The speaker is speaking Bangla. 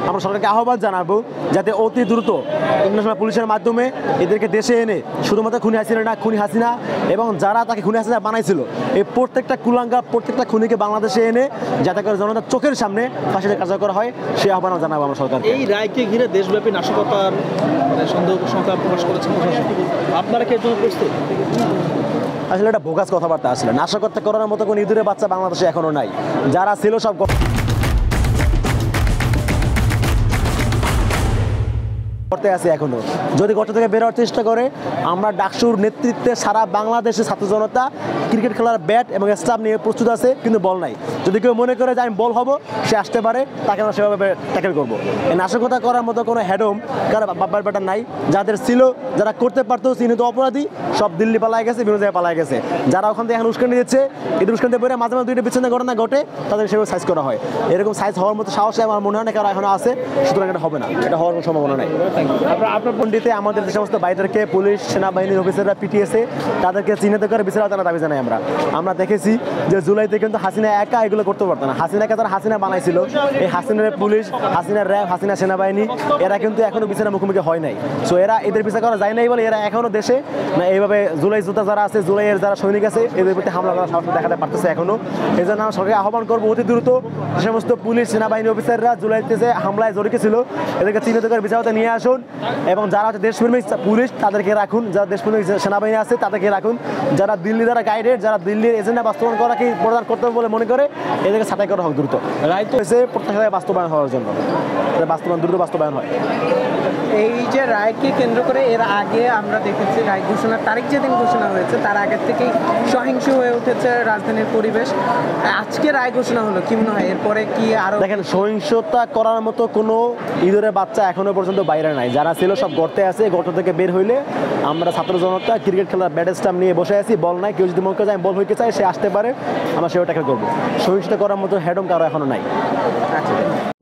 আমরা সরকারকে আহ্বান জানাবো যাতে অতি দ্রুত ইন্টারন্যাশনাল পুলিশের মাধ্যমে এদেরকে দেশে এনে শুধুমাত্র খুনি হাসিনা এবং যারা তাকে খুনি হাসিনা বানাইছিল এই প্রত্যেকটা কুলাঙ্গা প্রত্যেকটা খুনিকে বাংলাদেশে এনে যাতে করে জনতার চোখের সামনে ফাঁসিতে কার্যকর হয় সেই আহ্বান জানাবো আমরা সরকার। এই রায়কে ঘিরে দেশব্যাপী নাশকতার সন্দেহ সংখ্যা প্রকাশ করেছেন প্রশাসন, আপনারা কি এর জন্য প্রস্তুত? আসলে এটা ভোগাস কথাবার্তা আসলে নাশকতা করার মতো কোনো ইঁদুরের বাচ্চা বাংলাদেশে এখনো নাই, যারা ছিল সব করতে আছে এখনো। যদি গর্ত থেকে বের হওয়ার চেষ্টা করে আমরা ডাকসুর নেতৃত্বে সারা বাংলাদেশের ছাত্র জনতা ক্রিকেট খেলার ব্যাট এবং স্টাম্প নিয়ে প্রস্তুত আছে, কিন্তু বল নাই। যদি কেউ মনে করে যে আমি বল হব সে আসতে পারে, তাকে আমরা সেভাবে ট্যাকেল করবো। এই নাশকতা করার মতো কোনো হেডম কারো বাবার ব্যাটার নাই, যাদের ছিল যারা করতে পারতো চিহ্নিত অপরাধী সব দিল্লি পালায় গেছে, বিভিন্ন জায়গায় পালায় গেছে। যারা ওখান থেকে এখন উস্কানি দিচ্ছে এদের উস্কানিতে পরে মাঝে মাঝে দুইটা বিচ্ছিন্ন ঘটনা ঘটে, তাদের সেভাবে সাইজ করা হয়। এরকম সাইজ হওয়ার মতো সাহস আমার মনে হয় না কারো এখনো আছে, সুতরাং এটা হবে না, এটা হওয়ার কোনো সম্ভাবনা নাই। আপনার পণ্ডিতে আমাদের যে সমস্ত বাইদেরকে পুলিশ সেনাবাহিনীর অফিসাররা পিটিয়েছে তাদেরকে চিহ্নিত করে বিচার আদালতে দাবি জানাই। আমরা দেখেছি যে জুলাইতে কিন্তু হাসিনা একা এগুলো করতে পারতো না। হাসিনাকে তারা হাসিনা বানাইছিল, এই হাসিনার পুলিশ, হাসিনার র্যাব, হাসিনা সেনাবাহিনী এরা কিন্তু এখনো বিচারের মুখোমুখি হয় নাই। সো এদের বিচার করা যায় নাই বলে এরা এখনো দেশে না এইভাবে জুলাই যোদ্ধা যারা আছে, জুলাইয়ের যারা সৈনিক আছে এদের প্রতি হামলা করার সাহস দেখাতে পারতেছে এখনো। এই জন্য আমরা সরকারকে আহ্বান করবো অতি দ্রুত যে সমস্ত পুলিশ সেনাবাহিনী অফিসাররা জুলাইতে যে হামলায় জড়িত ছিল এদেরকে চিহ্নিত করে বিচারতে নিয়ে আসুন, এবং যারা হচ্ছে দেশপ্রেমিক পুলিশ তাদেরকে রাখুন, যারা দেশপ্রেমিক সেনাবাহিনী আছে তাদেরকে রাখুন, যারা দিল্লি দ্বারা গাইডেড, যারা দিল্লির এজেন্ডা বাস্তবায়ন করাকে প্রদান করতে হবে বলে মনে করে এদেরকে ছাঁটাই করা হোক দ্রুত। রায় তো হয়েছে প্রত্যাশায় বাস্তবায়ন হওয়ার জন্য, দ্রুত বাস্তবায়ন হয়। এই যে রায়কে কেন্দ্র করে এর আগে আমরা দেখেছি রায় ঘোষণার তারিখ যেদিন ঘোষণা হয়েছে তার আগের থেকেই সহিংস হয়ে উঠেছে রাজধানীর পরিবেশ। আজকে রায় ঘোষণা হলো, কি মনে হয় এরপরে কি আরো? দেখেন, সহিংসতা করার মতো কোনো ইঁদুরের বাচ্চা এখনো পর্যন্ত বাইরে নাই, যারা ছিল সব গর্তে আছে। গর্ত থেকে বের হইলে আমরা ছাত্র জনতা ক্রিকেট খেলার ব্যাট স্টাম্প নিয়ে বসে আছি, বল নাই। কেউ যদি মনে করে বল হইতে চায় সে আসতে পারে, আমরা সেও ট্যাকেল করবো। সহিংসতা করার মতো হেডম কারো এখনো নাই। আচ্ছা।